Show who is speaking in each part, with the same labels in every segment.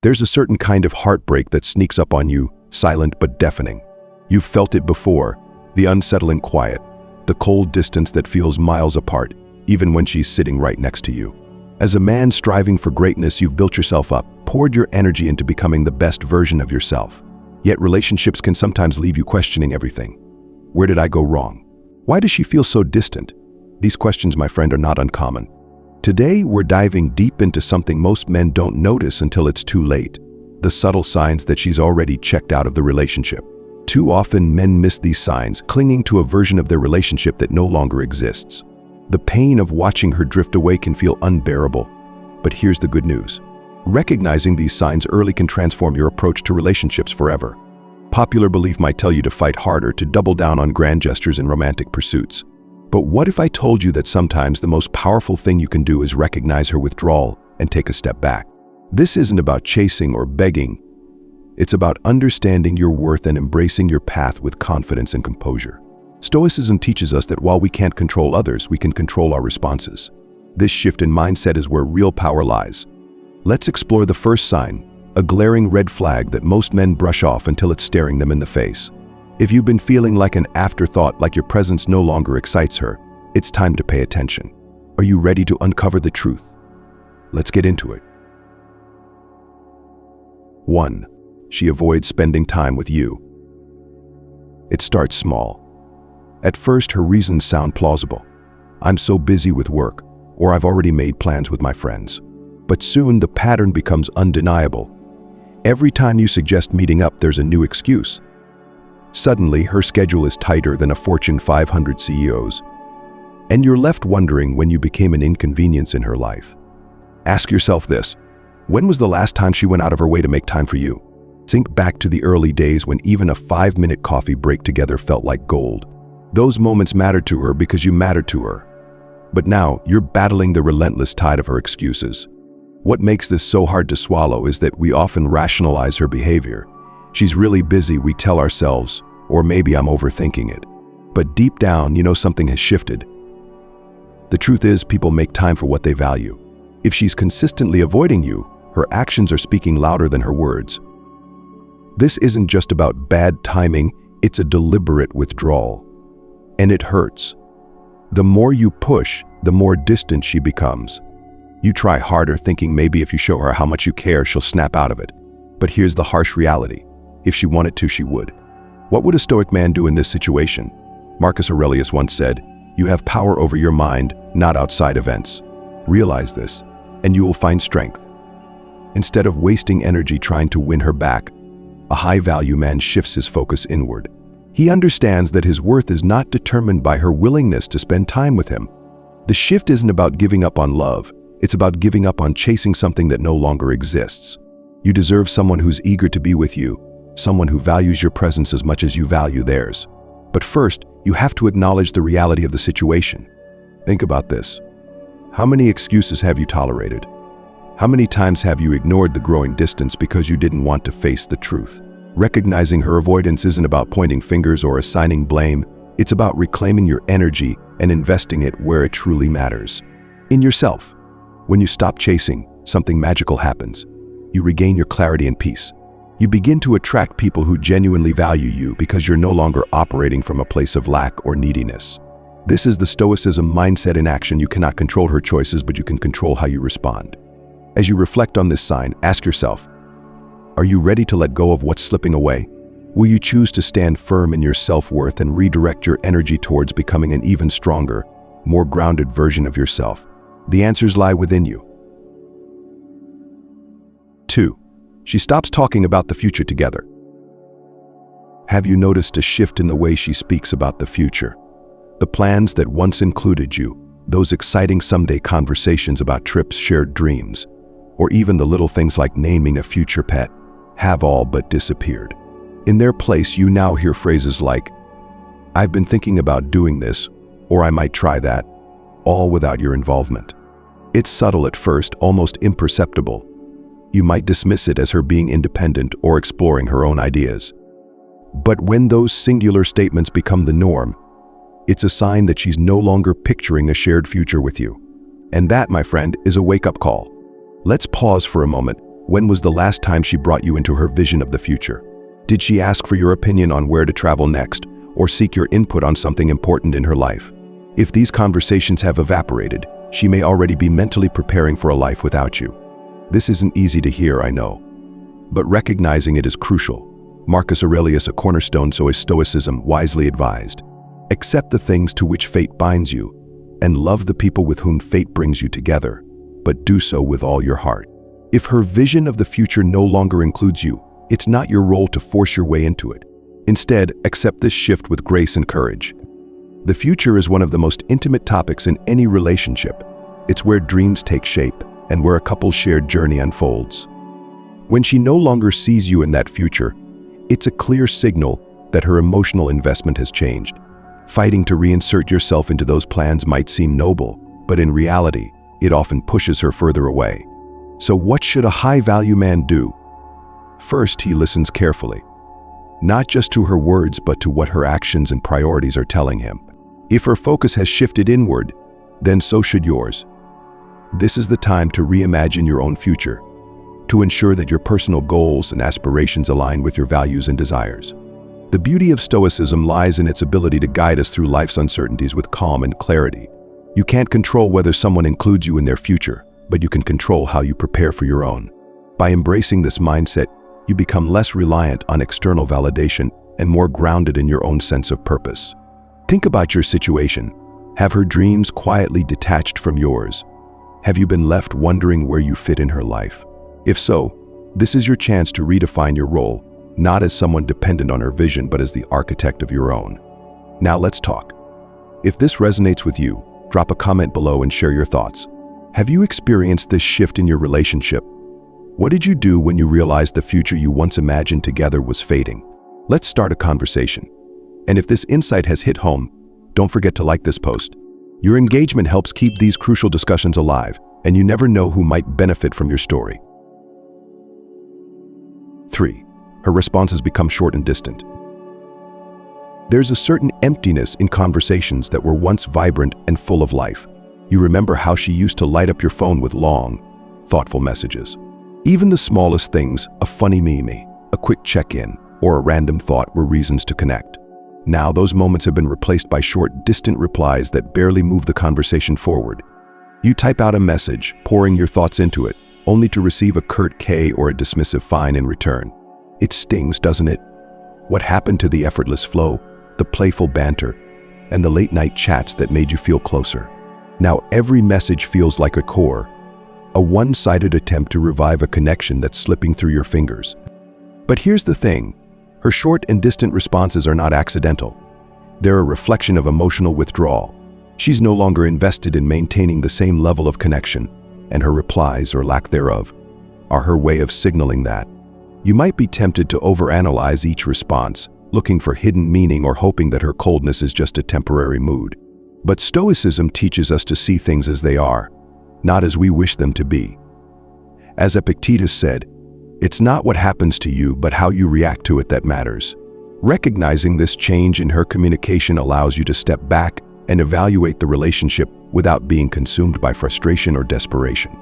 Speaker 1: There's a certain kind of heartbreak that sneaks up on you, silent but deafening. You've felt it before, the unsettling quiet, the cold distance that feels miles apart, even when she's sitting right next to you. As a man striving for greatness, you've built yourself up, poured your energy into becoming the best version of yourself. Yet relationships can sometimes leave you questioning everything. Where did I go wrong? Why does she feel so distant? These questions, my friend, are not uncommon. Today, we're diving deep into something most men don't notice until it's too late. The subtle signs that she's already checked out of the relationship. Too often, men miss these signs, clinging to a version of their relationship that no longer exists. The pain of watching her drift away can feel unbearable. But here's the good news. Recognizing these signs early can transform your approach to relationships forever. Popular belief might tell you to fight harder, to double down on grand gestures and romantic pursuits. But what if I told you that sometimes the most powerful thing you can do is recognize her withdrawal and take a step back? This isn't about chasing or begging. It's about understanding your worth and embracing your path with confidence and composure. Stoicism teaches us that while we can't control others, we can control our responses. This shift in mindset is where real power lies. Let's explore the first sign, a glaring red flag that most men brush off until it's staring them in the face. If you've been feeling like an afterthought, like your presence no longer excites her, it's time to pay attention. Are you ready to uncover the truth? Let's get into it. 1. She avoids spending time with you. It starts small. At first, her reasons sound plausible. I'm so busy with work, or I've already made plans with my friends. But soon, the pattern becomes undeniable. Every time you suggest meeting up, there's a new excuse. Suddenly, her schedule is tighter than a Fortune 500 CEO's. And you're left wondering when you became an inconvenience in her life. Ask yourself this: when was the last time she went out of her way to make time for you? Think back to the early days when even a 5-minute coffee break together felt like gold. Those moments mattered to her because you mattered to her. But now, you're battling the relentless tide of her excuses. What makes this so hard to swallow is that we often rationalize her behavior. She's really busy, we tell ourselves, or maybe I'm overthinking it. But deep down, you know something has shifted. The truth is, people make time for what they value. If she's consistently avoiding you, her actions are speaking louder than her words. This isn't just about bad timing, it's a deliberate withdrawal. And it hurts. The more you push, the more distant she becomes. You try harder, thinking maybe if you show her how much you care, she'll snap out of it. But here's the harsh reality. If she wanted to, she would. What would a Stoic man do in this situation? Marcus Aurelius once said, "You have power over your mind, not outside events." Realize this, and you will find strength. Instead of wasting energy trying to win her back, a high-value man shifts his focus inward. He understands that his worth is not determined by her willingness to spend time with him. The shift isn't about giving up on love. It's about giving up on chasing something that no longer exists. You deserve someone who's eager to be with you, someone who values your presence as much as you value theirs. But first, you have to acknowledge the reality of the situation. Think about this. How many excuses have you tolerated? How many times have you ignored the growing distance because you didn't want to face the truth? Recognizing her avoidance isn't about pointing fingers or assigning blame. It's about reclaiming your energy and investing it where it truly matters. In yourself. When you stop chasing, something magical happens. You regain your clarity and peace. You begin to attract people who genuinely value you because you're no longer operating from a place of lack or neediness. This is the Stoicism mindset in action. You cannot control her choices, but you can control how you respond. As you reflect on this sign, ask yourself, are you ready to let go of what's slipping away? Will you choose to stand firm in your self-worth and redirect your energy towards becoming an even stronger, more grounded version of yourself? The answers lie within you. 2. She stops talking about the future together. Have you noticed a shift in the way she speaks about the future? The plans that once included you, those exciting someday conversations about trips, shared dreams, or even the little things like naming a future pet, have all but disappeared. In their place, you now hear phrases like, "I've been thinking about doing this," or "I might try that," all without your involvement. It's subtle at first, almost imperceptible. You might dismiss it as her being independent or exploring her own ideas. But when those singular statements become the norm, it's a sign that she's no longer picturing a shared future with you. And that, my friend, is a wake-up call. Let's pause for a moment. When was the last time she brought you into her vision of the future? Did she ask for your opinion on where to travel next, or seek your input on something important in her life? If these conversations have evaporated, she may already be mentally preparing for a life without you. This isn't easy to hear, I know, but recognizing it is crucial. Marcus Aurelius, a cornerstone of Stoicism, wisely advised, "Accept the things to which fate binds you, and love the people with whom fate brings you together, but do so with all your heart." If her vision of the future no longer includes you, it's not your role to force your way into it. Instead, accept this shift with grace and courage. The future is one of the most intimate topics in any relationship. It's where dreams take shape and where a couple's shared journey unfolds. When she no longer sees you in that future, it's a clear signal that her emotional investment has changed. Fighting to reinsert yourself into those plans might seem noble, but in reality, it often pushes her further away. So what should a high-value man do? First, he listens carefully, not just to her words, but to what her actions and priorities are telling him. If her focus has shifted inward, then so should yours. This is the time to reimagine your own future, to ensure that your personal goals and aspirations align with your values and desires. The beauty of Stoicism lies in its ability to guide us through life's uncertainties with calm and clarity. You can't control whether someone includes you in their future, but you can control how you prepare for your own. By embracing this mindset, you become less reliant on external validation and more grounded in your own sense of purpose. Think about your situation. Have her dreams quietly detached from yours? Have you been left wondering where you fit in her life? If so, this is your chance to redefine your role, not as someone dependent on her vision, but as the architect of your own. Now let's talk. If this resonates with you, drop a comment below and share your thoughts. Have you experienced this shift in your relationship? What did you do when you realized the future you once imagined together was fading? Let's start a conversation. And if this insight has hit home, don't forget to like this post. Your engagement helps keep these crucial discussions alive, and you never know who might benefit from your story. 3. Her responses become short and distant. There's a certain emptiness in conversations that were once vibrant and full of life. You remember how she used to light up your phone with long, thoughtful messages. Even the smallest things, a funny meme, a quick check-in, or a random thought, were reasons to connect. Now those moments have been replaced by short, distant replies that barely move the conversation forward. You type out a message, pouring your thoughts into it, only to receive a curt K or a dismissive fine in return. It stings, doesn't it? What happened to the effortless flow, the playful banter, and the late-night chats that made you feel closer? Now every message feels like a chore, a one-sided attempt to revive a connection that's slipping through your fingers. But here's the thing, her short and distant responses are not accidental. They're a reflection of emotional withdrawal. She's no longer invested in maintaining the same level of connection, and her replies, or lack thereof, are her way of signaling that. You might be tempted to overanalyze each response, looking for hidden meaning or hoping that her coldness is just a temporary mood. But Stoicism teaches us to see things as they are, not as we wish them to be. As Epictetus said, "It's not what happens to you, but how you react to it that matters." Recognizing this change in her communication allows you to step back and evaluate the relationship without being consumed by frustration or desperation.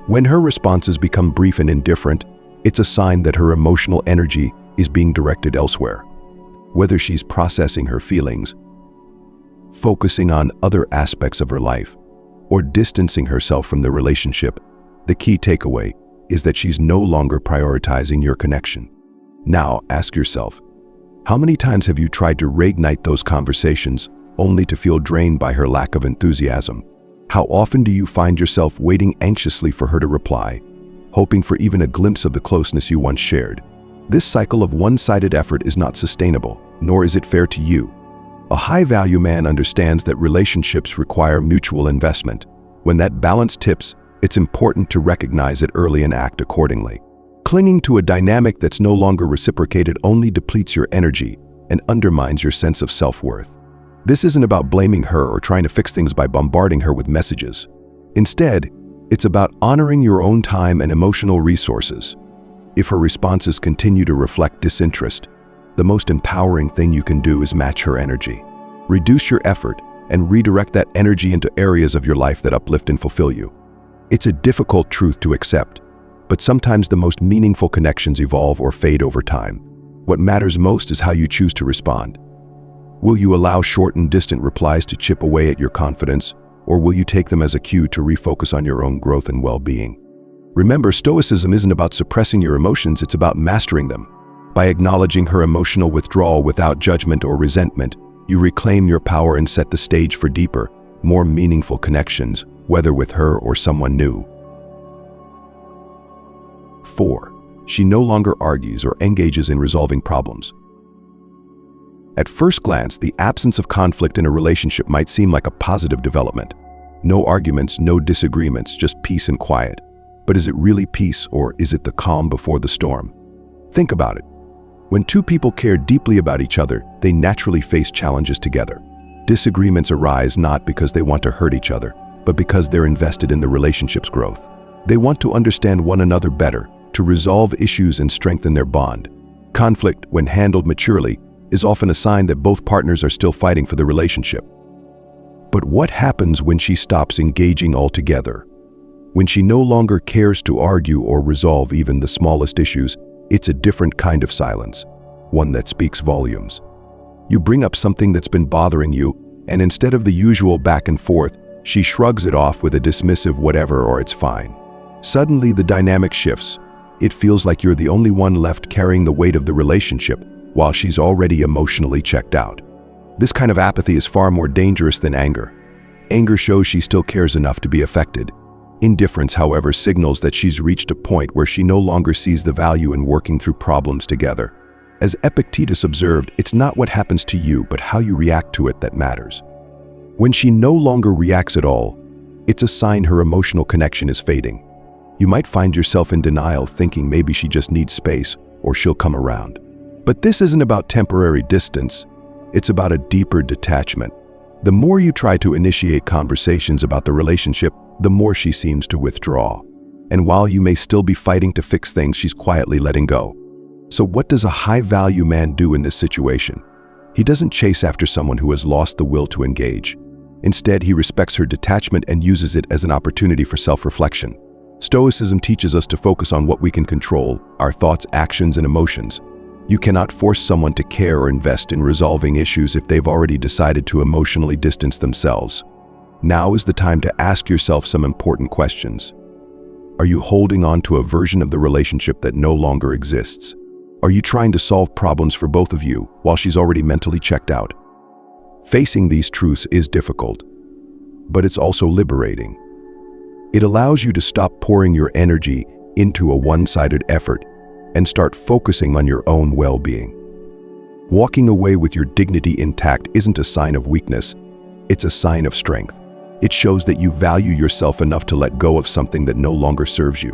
Speaker 1: When her responses become brief and indifferent, it's a sign that her emotional energy is being directed elsewhere. Whether she's processing her feelings, focusing on other aspects of her life, or distancing herself from the relationship, the key takeaway is that she's no longer prioritizing your connection. Now ask yourself, how many times have you tried to reignite those conversations only to feel drained by her lack of enthusiasm? How often do you find yourself waiting anxiously for her to reply, hoping for even a glimpse of the closeness you once shared? This cycle of one-sided effort is not sustainable, nor is it fair to you. A high-value man understands that relationships require mutual investment. When that balance tips, it's important to recognize it early and act accordingly. Clinging to a dynamic that's no longer reciprocated only depletes your energy and undermines your sense of self-worth. This isn't about blaming her or trying to fix things by bombarding her with messages. Instead, it's about honoring your own time and emotional resources. If her responses continue to reflect disinterest, the most empowering thing you can do is match her energy. Reduce your effort and redirect that energy into areas of your life that uplift and fulfill you. It's a difficult truth to accept, But sometimes the most meaningful connections evolve or fade over time. What matters most is how you choose to respond. Will you allow short and distant replies to chip away at your confidence, or will you take them as a cue to refocus on your own growth and well-being? Remember, Stoicism isn't about suppressing your emotions, it's about mastering them. By acknowledging her emotional withdrawal without judgment or resentment, you reclaim your power and set the stage for deeper, more meaningful connections, whether with her or someone new. 4. She no longer argues or engages in resolving problems. At first glance, the absence of conflict in a relationship might seem like a positive development. No arguments, no disagreements, just peace and quiet. But is it really peace, or is it the calm before the storm? Think about it. When two people care deeply about each other, they naturally face challenges together. Disagreements arise not because they want to hurt each other, but because they're invested in the relationship's growth. They want to understand one another better, to resolve issues and strengthen their bond. Conflict, when handled maturely, is often a sign that both partners are still fighting for the relationship. But what happens when she stops engaging altogether? When she no longer cares to argue or resolve even the smallest issues, it's a different kind of silence, one that speaks volumes. You bring up something that's been bothering you, and instead of the usual back and forth, she shrugs it off with a dismissive whatever or it's fine. Suddenly the dynamic shifts. It feels like you're the only one left carrying the weight of the relationship, while she's already emotionally checked out. This kind of apathy is far more dangerous than anger. Anger shows she still cares enough to be affected. Indifference, however, signals that she's reached a point where she no longer sees the value in working through problems together. As Epictetus observed, it's not what happens to you, but how you react to it that matters. When she no longer reacts at all, it's a sign her emotional connection is fading. You might find yourself in denial, thinking maybe she just needs space or she'll come around. But this isn't about temporary distance, it's about a deeper detachment. The more you try to initiate conversations about the relationship, the more she seems to withdraw. And while you may still be fighting to fix things, she's quietly letting go. So what does a high-value man do in this situation? He doesn't chase after someone who has lost the will to engage. Instead, he respects her detachment and uses it as an opportunity for self-reflection. Stoicism teaches us to focus on what we can control, our thoughts, actions, and emotions. You cannot force someone to care or invest in resolving issues if they've already decided to emotionally distance themselves. Now is the time to ask yourself some important questions. Are you holding on to a version of the relationship that no longer exists? Are you trying to solve problems for both of you while she's already mentally checked out? Facing these truths is difficult, but it's also liberating. It allows you to stop pouring your energy into a one-sided effort and start focusing on your own well-being. Walking away with your dignity intact isn't a sign of weakness, it's a sign of strength. It shows that you value yourself enough to let go of something that no longer serves you.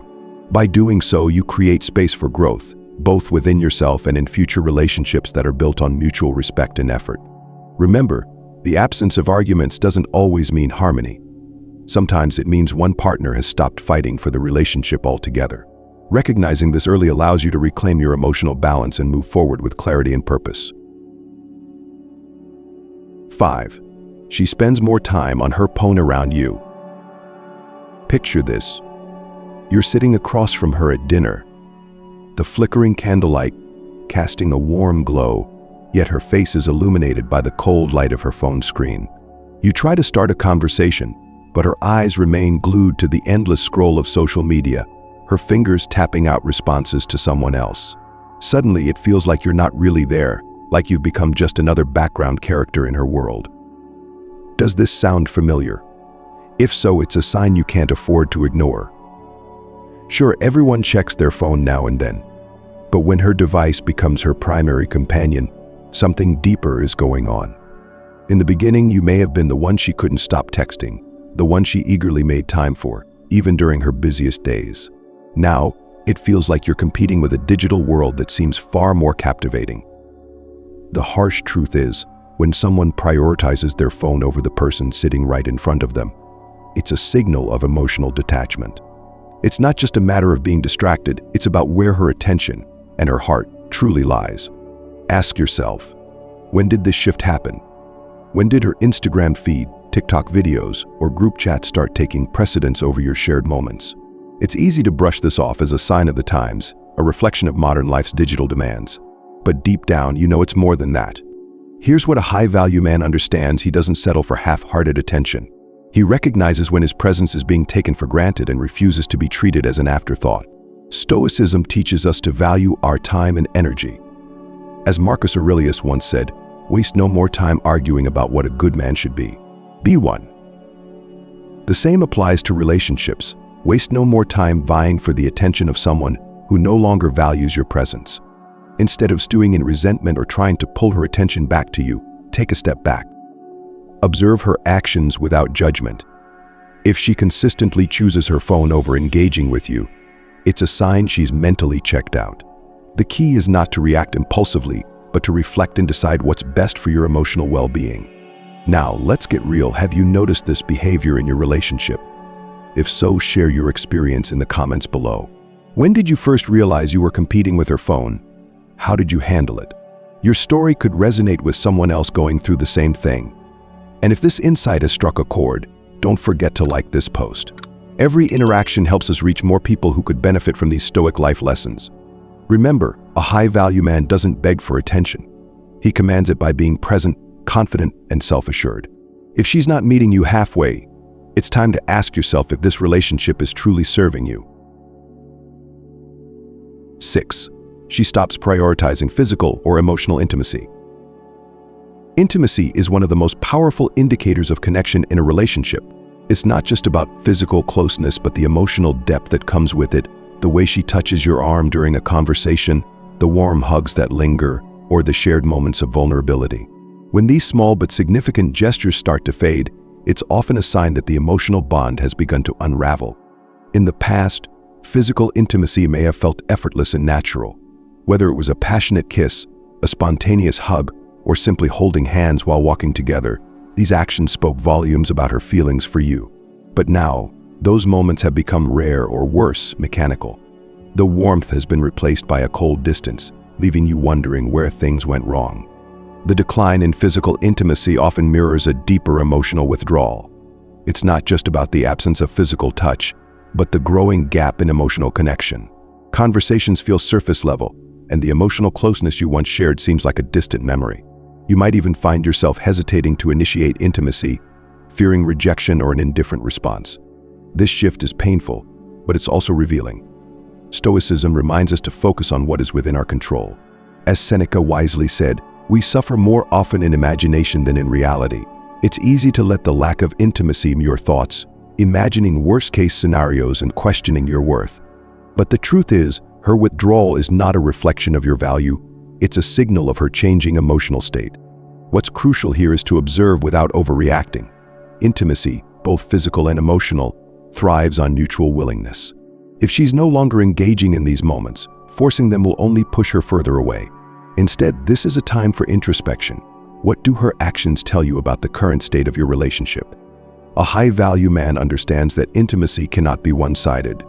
Speaker 1: By doing so, you create space for growth, both within yourself and in future relationships that are built on mutual respect and effort. Remember, the absence of arguments doesn't always mean harmony. Sometimes it means one partner has stopped fighting for the relationship altogether. Recognizing this early allows you to reclaim your emotional balance and move forward with clarity and purpose. 5. She spends more time on her phone around you. Picture this. You're sitting across from her at dinner. The flickering candlelight casting a warm glow, yet her face is illuminated by the cold light of her phone screen. You try to start a conversation, but her eyes remain glued to the endless scroll of social media, her fingers tapping out responses to someone else. Suddenly, it feels like you're not really there, like you've become just another background character in her world. Does this sound familiar? If so, it's a sign you can't afford to ignore. Sure, everyone checks their phone now and then, but when her device becomes her primary companion, something deeper is going on. In the beginning, you may have been the one she couldn't stop texting, the one she eagerly made time for, even during her busiest days. Now, it feels like you're competing with a digital world that seems far more captivating. The harsh truth is, when someone prioritizes their phone over the person sitting right in front of them, it's a signal of emotional detachment. It's not just a matter of being distracted, it's about where her attention and her heart truly lies. Ask yourself, when did this shift happen? When did her Instagram feed, TikTok videos, or group chats start taking precedence over your shared moments? It's easy to brush this off as a sign of the times, a reflection of modern life's digital demands. But deep down, you know it's more than that. Here's what a high-value man understands: he doesn't settle for half-hearted attention. He recognizes when his presence is being taken for granted and refuses to be treated as an afterthought. Stoicism teaches us to value our time and energy. As Marcus Aurelius once said, "Waste no more time arguing about what a good man should be. Be one." The same applies to relationships. Waste no more time vying for the attention of someone who no longer values your presence. Instead of stewing in resentment or trying to pull her attention back to you, take a step back. Observe her actions without judgment. If she consistently chooses her phone over engaging with you, it's a sign she's mentally checked out. The key is not to react impulsively, but to reflect and decide what's best for your emotional well-being. Now, let's get real. Have you noticed this behavior in your relationship? If so, share your experience in the comments below. When did you first realize you were competing with her phone? How did you handle it? Your story could resonate with someone else going through the same thing. And if this insight has struck a chord, don't forget to like this post. Every interaction helps us reach more people who could benefit from these Stoic life lessons. Remember, a high-value man doesn't beg for attention. He commands it by being present, confident, and self-assured. If she's not meeting you halfway, it's time to ask yourself if this relationship is truly serving you. 6. She stops prioritizing physical or emotional intimacy. Intimacy is one of the most powerful indicators of connection in a relationship. It's not just about physical closeness, but the emotional depth that comes with it, the way she touches your arm during a conversation, the warm hugs that linger, or the shared moments of vulnerability. When these small but significant gestures start to fade, it's often a sign that the emotional bond has begun to unravel. In the past, physical intimacy may have felt effortless and natural. Whether it was a passionate kiss, a spontaneous hug, or simply holding hands while walking together, these actions spoke volumes about her feelings for you. But now, those moments have become rare, or worse, mechanical. The warmth has been replaced by a cold distance, leaving you wondering where things went wrong. The decline in physical intimacy often mirrors a deeper emotional withdrawal. It's not just about the absence of physical touch, but the growing gap in emotional connection. Conversations feel surface level, and the emotional closeness you once shared seems like a distant memory. You might even find yourself hesitating to initiate intimacy, fearing rejection or an indifferent response. This shift is painful, but it's also revealing. Stoicism reminds us to focus on what is within our control. As Seneca wisely said, we suffer more often in imagination than in reality. It's easy to let the lack of intimacy in your thoughts, imagining worst-case scenarios and questioning your worth. But the truth is, her withdrawal is not a reflection of your value. It's a signal of her changing emotional state. What's crucial here is to observe without overreacting. Intimacy, both physical and emotional, thrives on mutual willingness. If she's no longer engaging in these moments, forcing them will only push her further away. Instead, this is a time for introspection. What do her actions tell you about the current state of your relationship? A high-value man understands that intimacy cannot be one-sided.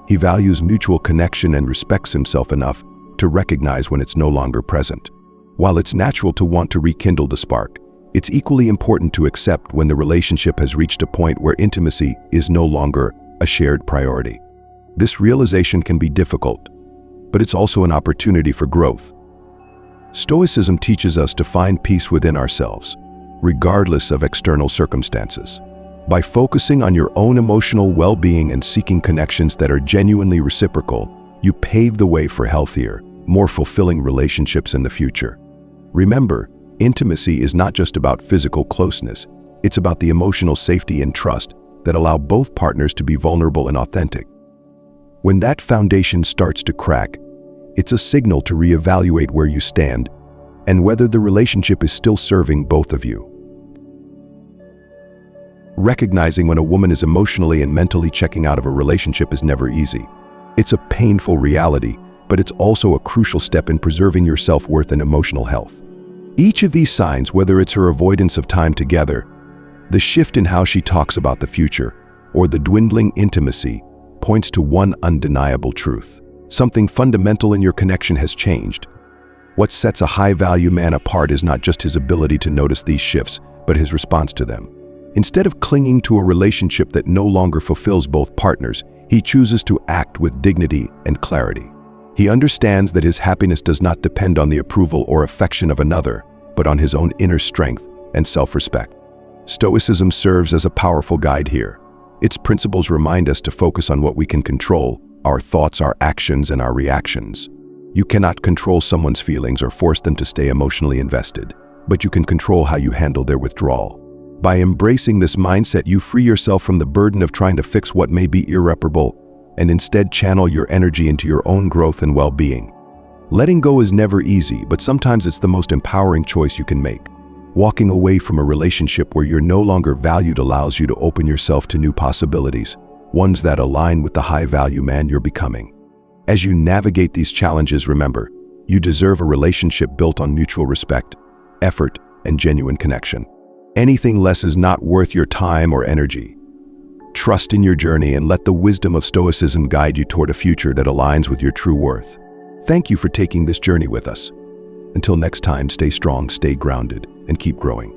Speaker 1: He values mutual connection and respects himself enough to recognize when it's no longer present. While it's natural to want to rekindle the spark, it's equally important to accept when the relationship has reached a point where intimacy is no longer a shared priority. This realization can be difficult, but it's also an opportunity for growth. Stoicism teaches us to find peace within ourselves, regardless of external circumstances. By focusing on your own emotional well-being and seeking connections that are genuinely reciprocal, you pave the way for healthier, more fulfilling relationships in the future. Remember, intimacy is not just about physical closeness. It's about the emotional safety and trust that allow both partners to be vulnerable and authentic. When that foundation starts to crack, it's a signal to reevaluate where you stand and whether the relationship is still serving both of you. Recognizing when a woman is emotionally and mentally checking out of a relationship is never easy. It's a painful reality, but it's also a crucial step in preserving your self-worth and emotional health. Each of these signs, whether it's her avoidance of time together, the shift in how she talks about the future, or the dwindling intimacy, points to one undeniable truth. Something fundamental in your connection has changed. What sets a high-value man apart is not just his ability to notice these shifts, but his response to them. Instead of clinging to a relationship that no longer fulfills both partners, he chooses to act with dignity and clarity. He understands that his happiness does not depend on the approval or affection of another, but on his own inner strength and self-respect. Stoicism serves as a powerful guide here. Its principles remind us to focus on what we can control: our thoughts, our actions, and our reactions. You cannot control someone's feelings or force them to stay emotionally invested, but you can control how you handle their withdrawal. By embracing this mindset, you free yourself from the burden of trying to fix what may be irreparable, and instead channel your energy into your own growth and well-being. Letting go is never easy, but sometimes it's the most empowering choice you can make. Walking away from a relationship where you're no longer valued allows you to open yourself to new possibilities, ones that align with the high-value man you're becoming. As you navigate these challenges, remember, you deserve a relationship built on mutual respect, effort, and genuine connection. Anything less is not worth your time or energy. Trust in your journey and let the wisdom of Stoicism guide you toward a future that aligns with your true worth. Thank you for taking this journey with us. Until next time, stay strong, stay grounded, and keep growing.